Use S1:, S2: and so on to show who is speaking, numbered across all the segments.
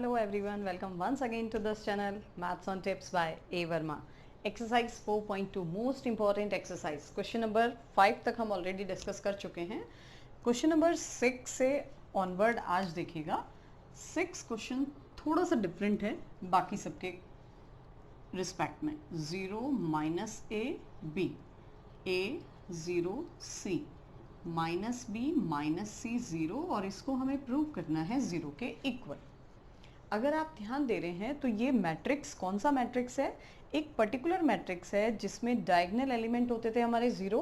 S1: Hello everyone, welcome once again to this channel Maths on Tips by A Verma. Exercise 4.2 most important exercise. Question number 5 तक हम already discuss कर चुके हैं. Question number 6 से onward आज देखिएगा. 6 question थोड़ा सा डिफरेंट है बाकी सबके रिस्पेक्ट में. 0 minus A B, A 0 C, minus B minus C 0 और इसको हमें प्रूव करना है 0 के इक्वल. अगर आप ध्यान दे रहे हैं तो ये मैट्रिक्स कौन सा मैट्रिक्स है? एक पर्टिकुलर मैट्रिक्स है जिसमें डायगोनल एलिमेंट होते थे हमारे 0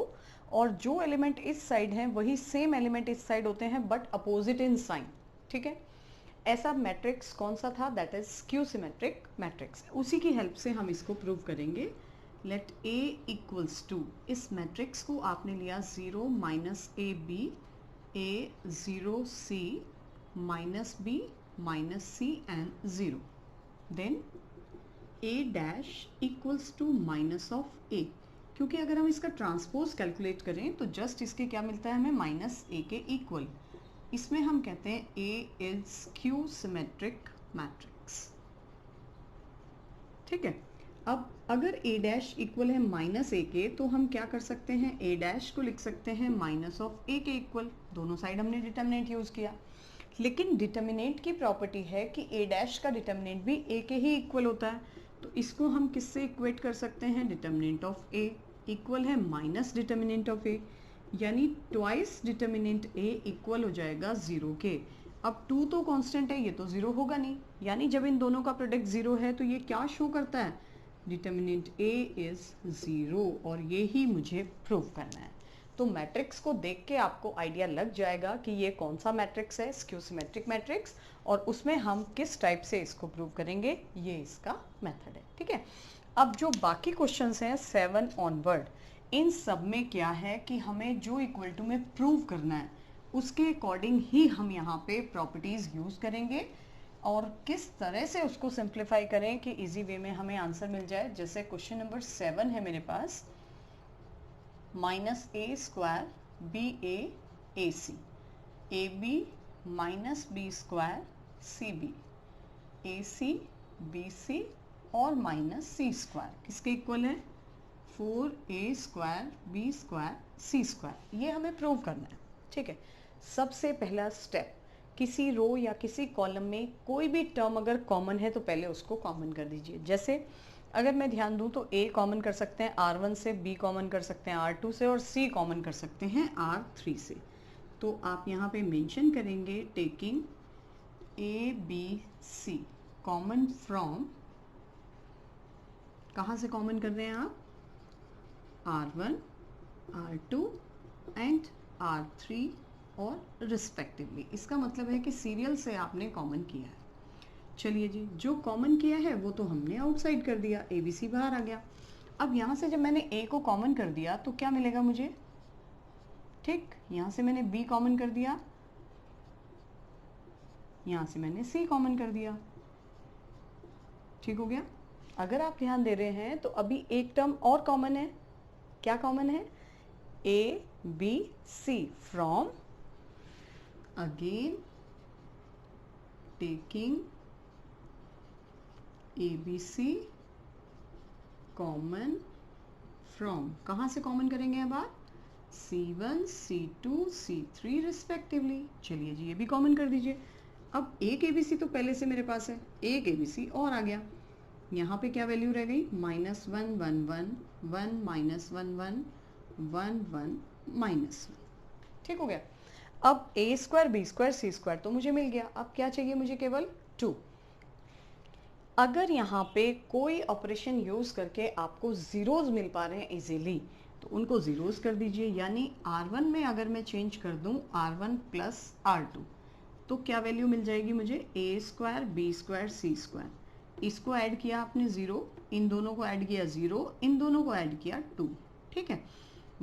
S1: और जो एलिमेंट इस साइड हैं वही सेम एलिमेंट इस साइड होते हैं बट अपोजिट इन साइन. ठीक है, ऐसा मैट्रिक्स कौन सा था? That is skew symmetric matrix. उसी की हेल्प से हम इसको प्रूव करेंगे. लेट A इक्वल्स टू, इस मैट्रिक्स को आपने लिया 0 minus A B, A 0 C minus B minus c and 0. Then A dash equals to minus of A, क्योंकि अगर हम इसका ट्रांसपोज कैलकुलेट करें तो जस्ट इसके क्या मिलता है हमें? माइनस A के इक्वल. इसमें हम कहते हैं A is skew symmetric matrix. ठीक है, अब अगर A डैश इक्वल है माइनस A के तो हम क्या कर सकते हैं? A डैश को लिख सकते हैं माइनस ऑफ A के इक्वल. दोनों साइड हमने डिटर्मिनेंट यूज किया, लेकिन डिटर्मिनेंट की प्रॉपर्टी है कि A डैश का डिटर्मिनेंट भी A के ही इक्वल होता है. तो इसको हम किससे इक्वेट कर सकते हैं? डिटर्मिनेंट ऑफ A इक्वल है माइनस डिटर्मिनेंट ऑफ A, यानी ट्वाइस डिटर्मिनेंट A इक्वल हो जाएगा 0 के. अब 2 तो कांस्टेंट है, ये तो 0 होगा नहीं, यानी जब इन दोनों का प्रोडक्ट 0 है तो ये क्या शो करता है? डिटर्मिनेंट A इज 0 और ये ही मुझे प्रूव करना है. तो मैट्रिक्स को देख के आपको आइडिया लग जाएगा कि ये कौन सा मैट्रिक्स है, स्क्यू सिमेट्रिक मैट्रिक्स, और उसमें हम किस टाइप से इसको प्रूव करेंगे, ये इसका मेथड है. ठीक है, अब जो बाकी क्वेश्चंस हैं 7 ऑनवर्ड, इन सब में क्या है कि हमें जो इक्वल टू में प्रूव करना है उसके अकॉर्डिंग ही हम यहाँ पे प्रॉपर्टीज यूज करेंगे और किस तरह से उसको सिंप्लीफाई करें कि इजी वे में हमें आंसर मिल जाए. जैसे क्वेश्चन नंबर 7 है मेरे पास, minus A square B A C, A B minus B square C B, A C B C और माइनस सी स्क्वायर किसके इक्वल है? 4a स्क्वायर बी स्क्वायर सी स्क्वायर. ये हमें प्रूव करना है. ठीक है, सबसे पहला स्टेप, किसी रो या किसी कॉलम में कोई भी टर्म अगर कॉमन है तो पहले उसको कॉमन कर दीजिए. जैसे अगर मैं ध्यान दूं तो A कॉमन कर सकते हैं R1 से, B कॉमन कर सकते हैं R2 से और C कॉमन कर सकते हैं R3 से. तो आप यहाँ पे मेंशन करेंगे taking A B C common from, कहाँ से कॉमन कर रहे हैं आप? R1, R2 एंड R3 और रिस्पेक्टिवली. इसका मतलब है कि सीरियल से आपने कॉमन किया है. चलिए जी, जो कॉमन किया है वो तो हमने आउटसाइड कर दिया, ABC बाहर आ गया. अब यहाँ से जब मैंने A को कॉमन कर दिया तो क्या मिलेगा मुझे? ठीक, यहाँ से मैंने B कॉमन कर दिया, यहाँ से मैंने C कॉमन कर दिया. ठीक हो गया. अगर आप ध्यान दे रहे हैं तो अभी एक टर्म और कॉमन है. क्या कॉमन है? A B C from, again taking ABC common from, कहाँ से कॉमन करेंगे अब आप? C1 C2 C3 respectively. चलिए जी, ये भी कॉमन कर दीजिए. अब एक ABC तो पहले से मेरे पास है, एक ABC और आ गया. यहाँ पे क्या वैल्यू रह गई? -1 1 1 1 माइनस 1 1 1 1 माइनस 1. ठीक हो गया. अब A square B square C square तो मुझे मिल गया. अब क्या चाहिए मुझे? केवल 2. अगर यहाँ पे कोई ऑपरेशन यूज करके आपको जीरोज मिल पा रहे हैं इजीली तो उनको जीरोज कर दीजिए. यानी R1 में अगर मैं चेंज कर दूं R1 प्लस R2 तो क्या वैल्यू मिल जाएगी मुझे? A square B square C square. इसको ऐड किया आपने 0, इन दोनों को ऐड किया 0, इन दोनों को ऐड किया 2. ठीक है,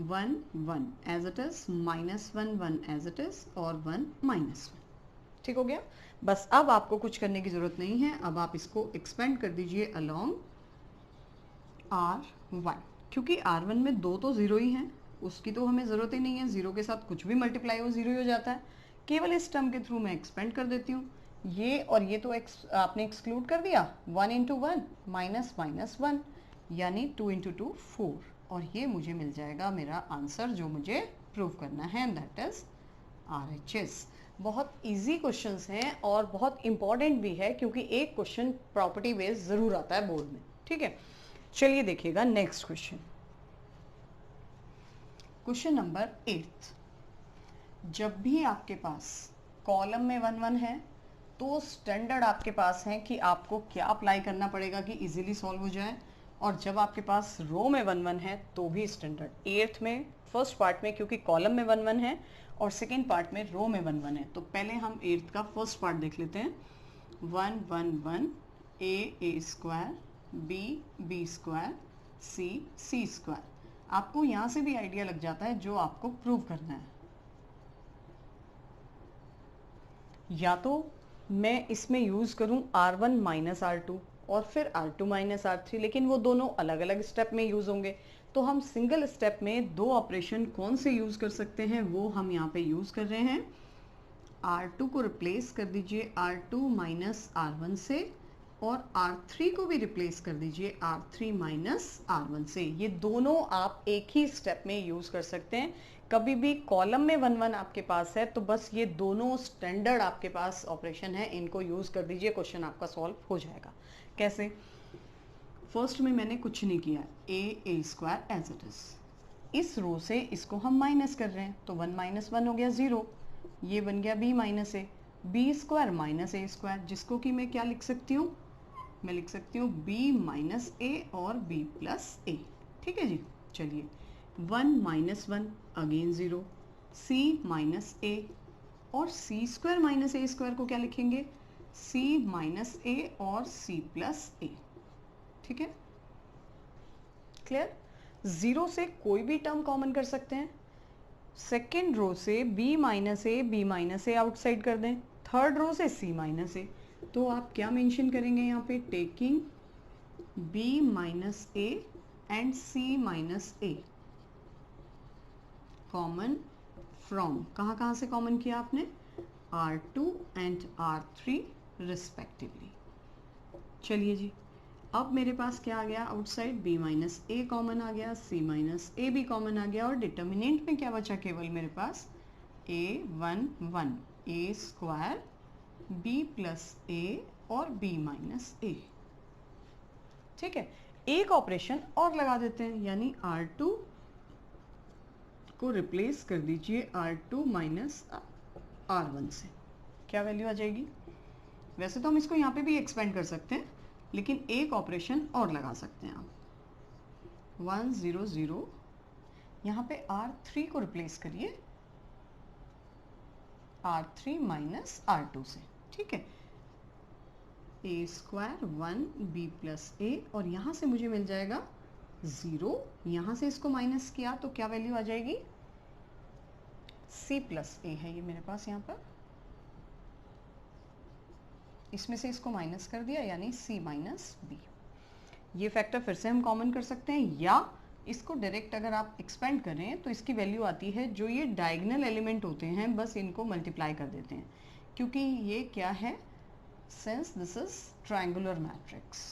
S1: 1 1 as it is, -1 1 as it is और 1 -1. ठीक हो गया. बस अब आपको कुछ करने की जरूरत नहीं है. अब आप इसको एक्सपेंड कर दीजिए अलोंग R1, क्योंकि R1 में 2 तो 0 ही हैं, उसकी तो हमें ज़रूरत ही नहीं है. 0 के साथ कुछ भी मल्टीप्लाई हो 0 ही हो जाता है. केवल इस टर्म के थ्रू मैं एक्सपेंड कर देती हूँ. ये और ये तो आपने एक्सक्लूड कर दिया, 1 इंटू 1 माइनस माइनस 1 यानी 2 इंटू 2 4, और ये मुझे मिल जाएगा मेरा आंसर जो मुझे प्रूव करना है, दैट इज RHS। बहुत इजी क्वेश्चंस हैं और बहुत इंपॉर्टेंट भी है क्योंकि एक क्वेश्चन प्रॉपर्टी बेस्ड जरूर आता है बोर्ड में, ठीक है। चलिए देखिएगा नेक्स्ट क्वेश्चन, क्वेश्चन नंबर 8। जब भी आपके पास कॉलम में 1 1 है तो स्टैंडर्ड आपके पास है कि आपको क्या अप्लाई करना पड़ेगा कि इजीली सॉल्व हो जाए, और जब आपके पास रो में 1 1 है तो भी स्टैंडर्ड। 8th में फर्स्ट पार्ट में क्योंकि कॉलम में 1 1 है और सेकेंड पार्ट में रो में 1 1 है, तो पहले हम 8th का फर्स्ट पार्ट देख लेते हैं। 1 1 1 a square b square c square. आपको यहाँ से भी आइडिया लग जाता है जो आपको प्रूव करना है। या तो मैं इसमें यूज करूं R1 माइनस R2 और फिर R2 माइनस R3, लेकिन वो दोनों अलग अलग स्टेप में यूज होंगे, तो हम सिंगल स्टेप में दो ऑपरेशन कौन से यूज कर सकते हैं वो हम यहाँ पे यूज कर रहे हैं। R2 को रिप्लेस कर दीजिए R2 माइनस R1 से, और R3 को भी रिप्लेस कर दीजिए R3 माइनस R1 से। ये दोनों आप एक ही स्टेप में यूज कर सकते हैं। कभी भी कॉलम में 1 1 आपके पास है तो बस ये दोनों स्टैंडर्ड आपके पास ऑपरेशन है, इनको यूज कर दीजिए, क्वेश्चन आपका सॉल्व हो जाएगा। कैसे? फर्स्ट में मैंने कुछ नहीं किया, a square as it is. इस रो से इसको हम माइनस कर रहे हैं तो 1 माइनस 1 हो गया 0, ये बन गया b minus A, B square minus A square, जिसको कि मैं क्या लिख सकती हूँ, मैं लिख सकती हूँ b माइनस ए और b प्लस ए। ठीक है जी। चलिए 1 minus 1 again 0, c minus a, और c square minus A square को क्या लिखेंगे, c माइनस ए और c प्लस ए। ठीक है, क्लियर। 0 से कोई भी टर्म कॉमन कर सकते हैं। सेकेंड रो से b माइनस ए आउटसाइड कर दें, थर्ड रो से c माइनस ए, तो आप क्या मेंशन करेंगे यहाँ पे, taking b minus A and c minus A common from, कहाँ से कॉमन किया आपने, R2 एंड R3 रिस्पेक्टिवली। चलिए जी, अब मेरे पास क्या आ गया आउटसाइड, b माइनस ए कॉमन आ गया, c माइनस ए भी कॉमन आ गया, और डिटर्मिनेंट में क्या बचा केवल मेरे पास, a1 1 a square b plus A और b माइनस ए। ठीक है, एक ऑपरेशन और लगा देते हैं, यानी R2 को रिप्लेस कर दीजिए R2 माइनस R1 से। क्या वैल्यू आ जाएगी, वैसे तो हम इसको यहाँ पे भी एक्सपेंड कर सकते हैं, लेकिन एक ऑपरेशन और लगा सकते हैं आप। 1 0 0, यहाँ पे R3 को रिप्लेस करिए R3 माइनस R2 से। ठीक है, a square 1 b plus A, और यहाँ से मुझे मिल जाएगा 0, यहाँ से इसको माइनस किया तो क्या वैल्यू आ जाएगी, c प्लस ए है ये मेरे पास, यहाँ पर इसमें से इसको माइनस कर दिया, यानी c माइनस बी। ये फैक्टर फिर से हम कॉमन कर सकते हैं, या इसको डायरेक्ट अगर आप एक्सपेंड करें तो इसकी वैल्यू आती है, जो ये डायगोनल एलिमेंट होते हैं बस इनको मल्टीप्लाई कर देते हैं, क्योंकि ये क्या है, since this is triangular matrix.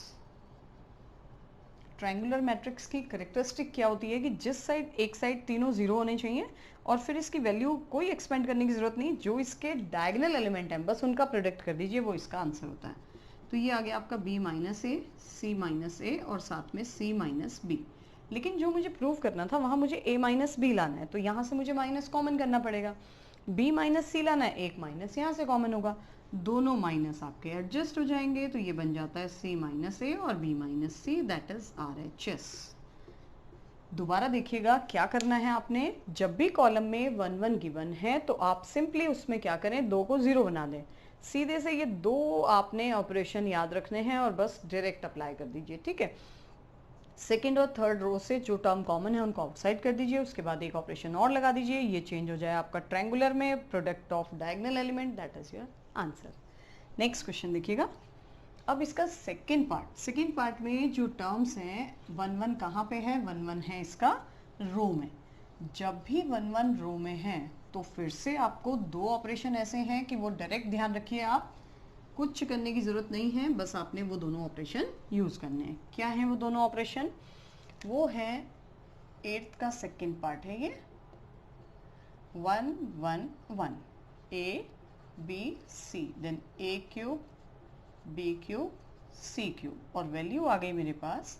S1: Triangular matrix की कैरेक्टरिस्टिक क्या होती है कि जिस साइड, एक साइड तीनों जीरो होने चाहिए, और फिर इसकी वैल्यू कोई एक्सपेंड करने की जरूरत नहीं, जो इसके डायगोनल एलिमेंट हैं बस उनका प्रोडक्ट कर दीजिए, वो इसका आंसर होता है। तो ये आ गया आपका b minus a, c minus a और साथ में c माइनस बी। लेकिन जो मुझे प्रूव करना था वहाँ मुझे a माइनस बी लाना है, तो यहाँ से मुझे माइनस कॉमन करना पड़ेगा, b माइनस सी लाना है, एक माइनस यहाँ से कॉमन होगा, दोनों माइनस आपके एडजस्ट हो जाएंगे, तो ये बन जाता है c माइनस ए और b minus c, that is RHS। दोबारा देखिएगा क्या करना है आपने, जब भी कॉलम में 1 1 गिवन है तो आप सिंपली उसमें क्या करें, 2 को 0 बना दें, सीधे से ये 2 आपने ऑपरेशन याद रखने हैं और बस डायरेक्ट अप्लाई कर दीजिए। ठीक है, सेकेंड और थर्ड रो से जो टर्म कॉमन है उनको आउटसाइड कर दीजिए, उसके बाद एक ऑपरेशन और लगा दीजिए, ये चेंज हो जाए आपका ट्रायंगुलर में product of diagonal element, that is your answer. Next question देखिएगा, अब इसका सेकेंड पार्ट में जो टर्म्स हैं, 1 1 कहाँ पे है, 1 1 है इसका रो में। जब भी 1 1 रो में है तो फिर से आपको 2 ऑपरेशन ऐसे हैं कि वो डायरेक्ट ध्यान रखिए आप, कुछ करने की ज़रूरत नहीं है, बस आपने वो दोनों ऑपरेशन यूज़ करने हैं। क्या है वो दोनों ऑपरेशन? वो है 8th का सेकेंड पार्ट है ये 1 1 1 a b c then a cube b cube c cube और वैल्यू आ गई मेरे पास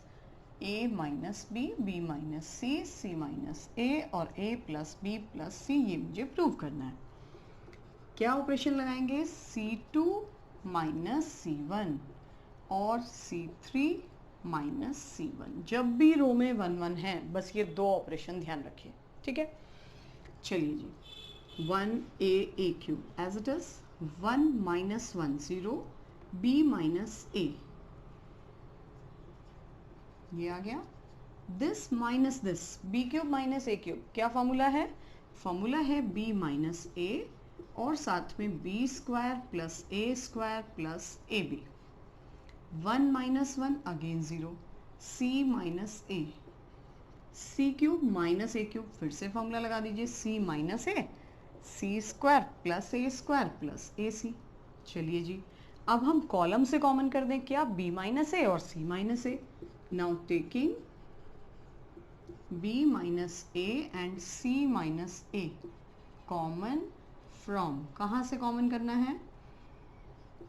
S1: a minus b b minus c c minus a और a plus b plus c. ये मुझे प्रूव करना है। क्या ऑपरेशन लगाएंगे? C2 माइनस C1 और C3 माइनस C1। जब भी रो में 1 1 है बस ये दो ऑपरेशन ध्यान रखिए, ठीक है। चलिए जी 1 a cube as it is 1 minus 1 0 b minus a, ये आ गया। This minus this b cube minus a cube, क्या फॉर्मूला है? फॉर्मूला है b माइनस a और साथ में b square plus A square plus A b. 1 minus 1 again 0 C minus a, c cube minus a cube, फिर से formula लगा दीजिए c minus a C square plus A square plus ए सी। चलिए जी अब हम कॉलम से कॉमन कर दें, क्या? b माइनस ए और c minus A. Now taking b minus A and c minus A common from, कहाँ से कॉमन करना है?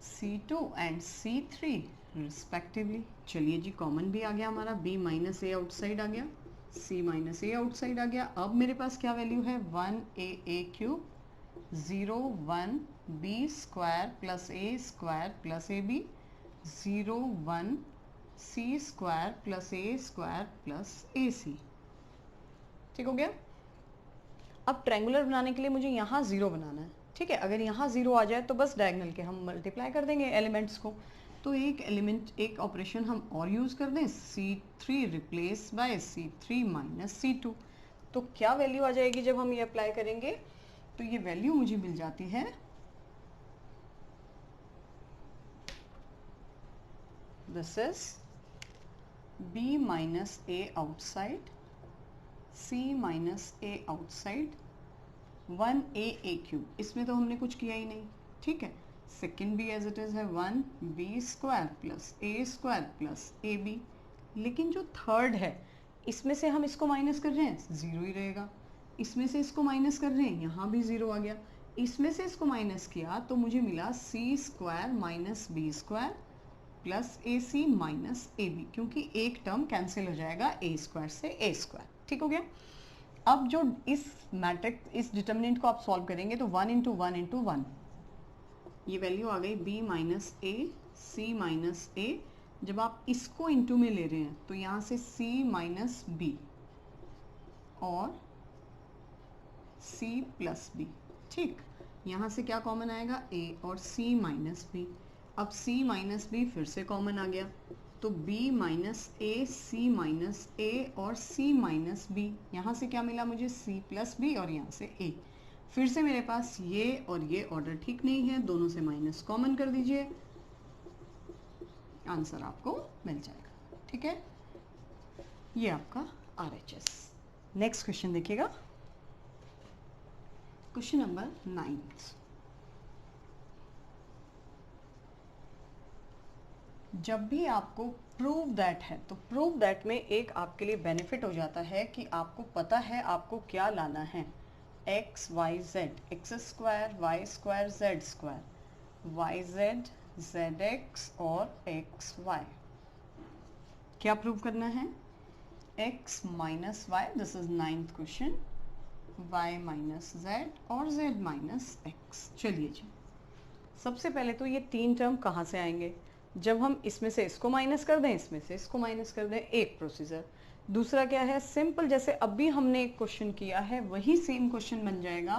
S1: C2 and C3 respectively. चलिए जी कॉमन भी आ गया हमारा, b माइनस ए आउटसाइड आ गया, c माइनस ए आउटसाइड आ गया। अब मेरे पास क्या वैल्यू है? 1a cube 0 1 b square plus ए स्क्वायर प्लस ए बी 0 1 c स्क्वायर प्लस ए स्क्वायर प्लस ए सी। ठीक हो गया। अब ट्रायंगुलर बनाने के लिए मुझे यहाँ 0 बनाना है, ठीक है। अगर यहाँ 0 आ जाए तो बस डायगोनल के हम मल्टीप्लाई कर देंगे एलिमेंट्स को। तो एक एलिमेंट, एक ऑपरेशन हम और यूज़ कर दें, C3 replace by C3 minus C2। तो क्या वैल्यू आ जाएगी जब हम ये अप्लाई करेंगे? तो ये वैल्यू मुझे मिल जाती है this is b minus A outside c minus A outside 1a cube, इसमें तो हमने कुछ किया ही नहीं, ठीक है। सेकेंड भी एज इट इज है 1b स्क्वायर प्लस ए स्क्वायर प्लस ए बी। लेकिन जो थर्ड है इसमें से हम इसको माइनस कर रहे हैं, 0 ही रहेगा। इसमें से इसको माइनस कर रहे हैं, यहाँ भी 0 आ गया। इसमें से इसको माइनस किया तो मुझे मिला c square minus B square plus ए सी माइनस ए बी, क्योंकि एक टर्म कैंसिल हो जाएगा ए स्क्वायर से ए स्क्वायर। ठीक हो गया। अब जो इस मैट्रिक्स, इस डिटर्मिनेंट को आप सॉल्व करेंगे तो 1 इंटू 1 इंटू 1, ये वैल्यू आ गई b minus a c minus ए। जब आप इसको इंटू में ले रहे हैं तो यहाँ से c माइनस बी और c प्लस बी, ठीक। यहाँ से क्या कॉमन आएगा? a और c माइनस बी। अब c माइनस बी फिर से कॉमन आ गया तो b minus a c minus a और c माइनस बी। यहाँ से क्या मिला मुझे? c प्लस बी और यहाँ से a। फिर से मेरे पास ये और ये ऑर्डर ठीक नहीं है, दोनों से माइनस कॉमन कर दीजिए, आंसर आपको मिल जाएगा। ठीक है, ये आपका RHS। नेक्स्ट क्वेश्चन देखिएगा, क्वेश्चन नंबर 9। जब भी आपको प्रूव दैट है तो प्रूव दैट में एक आपके लिए बेनिफिट हो जाता है कि आपको पता है आपको क्या लाना है। x y z, x square y square z square, y z z x और एक्स वाई। क्या प्रूव करना है? x minus y, this is 9th question, y minus z और z माइनस एक्स। चलिए जी, सबसे पहले तो ये तीन टर्म कहाँ से आएंगे? जब हम इसमें से इसको माइनस कर दें, इसमें से इसको माइनस कर दें, एक प्रोसीजर। दूसरा क्या है? सिंपल, जैसे अभी हमने एक क्वेश्चन किया है वही सेम क्वेश्चन बन जाएगा।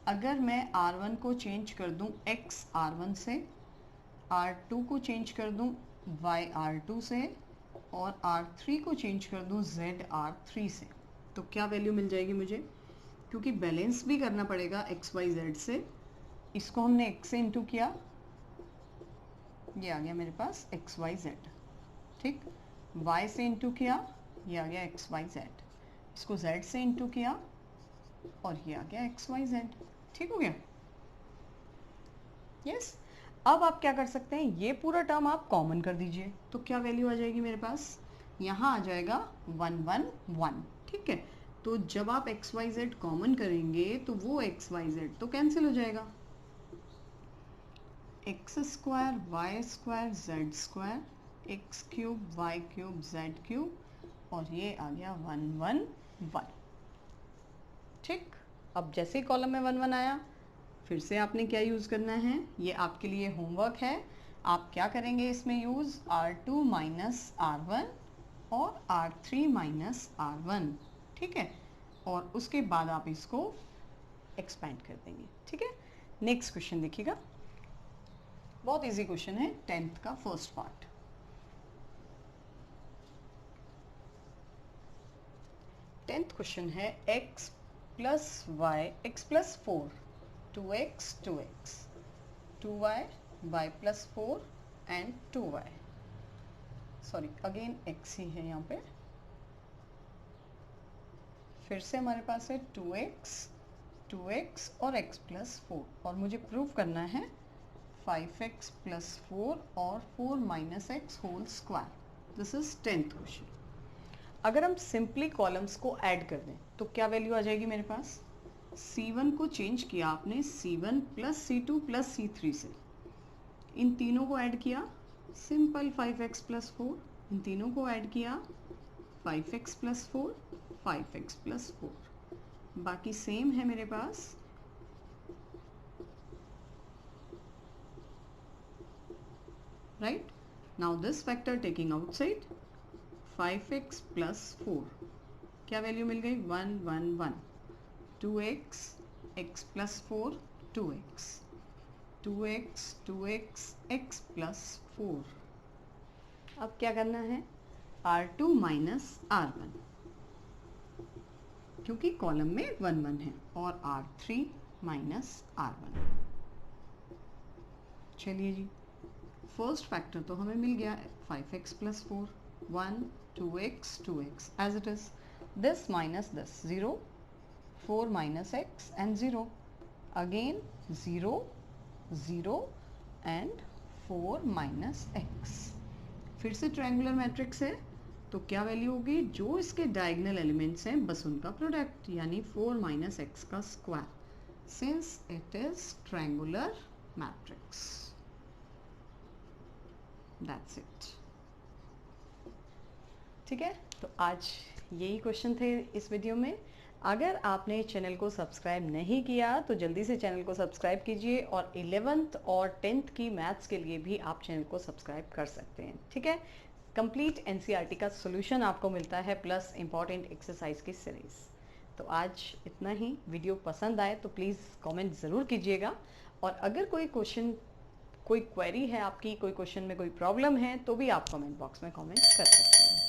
S1: अगर मैं R1 को चेंज कर दूं x R1 से, R2 को चेंज कर दूं y R2 से और R3 को चेंज कर दूं z R3 से, तो क्या वैल्यू मिल जाएगी मुझे? क्योंकि बैलेंस भी करना पड़ेगा x y z से। इसको हमने x से इंटू किया, ये आ गया मेरे पास एक्स वाई जेड, ठीक। y से इंटू किया, ये आ गया एक्स वाई जेड। इसको z से इंटू किया और ये आ गया एक्स वाई जेड। ठीक हो गया? यस। अब आप क्या कर सकते हैं, ये पूरा टर्म आप कॉमन कर दीजिए, तो क्या वैल्यू आ जाएगी मेरे पास, यहाँ आ जाएगा 1 1 1। ठीक है, तो जब आप एक्स वाई जेड कॉमन करेंगे तो वो एक्स वाई जेड तो कैंसिल हो जाएगा, x square y square z square x cube y cube z cube, और ये आ गया 1 1 1। ठीक, अब जैसे ही कॉलम में 1 1 आया, फिर से आपने क्या यूज़ करना है, ये आपके लिए होमवर्क है। आप क्या करेंगे इसमें यूज़, R2 माइनस R1 और R3 माइनस R1। ठीक है, और उसके बाद आप इसको एक्सपेंड कर देंगे। ठीक है, नेक्स्ट क्वेश्चन देखिएगा, बहुत इजी क्वेश्चन है, 10th का फर्स्ट पार्ट। टेंथ क्वेश्चन है x plus y x plus 4 2x 2x 2y y plus 4 and 2y, sorry again x ही है यहाँ पे, फिर से हमारे पास है 2x 2x और x प्लस 4, और मुझे प्रूव करना है 5x प्लस 4 और 4 minus x whole square. This is 10th question. अगर हम सिंपली कॉलम्स को ऐड कर दें तो क्या वैल्यू आ जाएगी मेरे पास, C1 को चेंज किया आपने C1 plus C2 plus C3 से, इन तीनों को ऐड किया, सिंपल 5x प्लस 4, इन तीनों को ऐड किया 5x प्लस 4 5x प्लस 4, बाकी सेम है मेरे पास, right. Now this factor taking outside, 5x plus 4, क्या वैल्यू मिल गई, 1 1 1, 2x x plus 4 2x 2x 2x x plus 4। अब क्या करना है, R2 माइनस R1, क्योंकि कॉलम में 1 1 है, और R3 माइनस R1। चलिए जी, फर्स्ट फैक्टर तो हमें मिल गया 5x plus 4, 1 2x 2x as it is, this minus this 0, 4 minus x and 0, again 0 0 and 4 minus x। फिर से ट्रायंगुलर मैट्रिक्स है, तो क्या वैल्यू होगी, जो इसके डायगोनल एलिमेंट्स हैं बस उनका प्रोडक्ट, यानी 4 माइनस एक्स का square, since it is triangular matrix. That's it. ठीक है, तो आज यही क्वेश्चन थे इस वीडियो में। अगर आपने चैनल को सब्सक्राइब नहीं किया तो जल्दी से चैनल को सब्सक्राइब कीजिए, और 11th और 10th की मैथ्स के लिए भी आप चैनल को सब्सक्राइब कर सकते हैं। ठीक है, कंप्लीट एनसीईआरटी का सॉल्यूशन आपको मिलता है, प्लस इंपॉर्टेंट एक्सरसाइज की सीरीज। तो आज इतना ही, वीडियो पसंद आए तो प्लीज़ कमेंट ज़रूर कीजिएगा, और अगर कोई क्वेश्चन, कोई क्वेरी है आपकी, कोई क्वेश्चन में कोई प्रॉब्लम है तो भी आप कमेंट बॉक्स में कमेंट कर सकते हैं।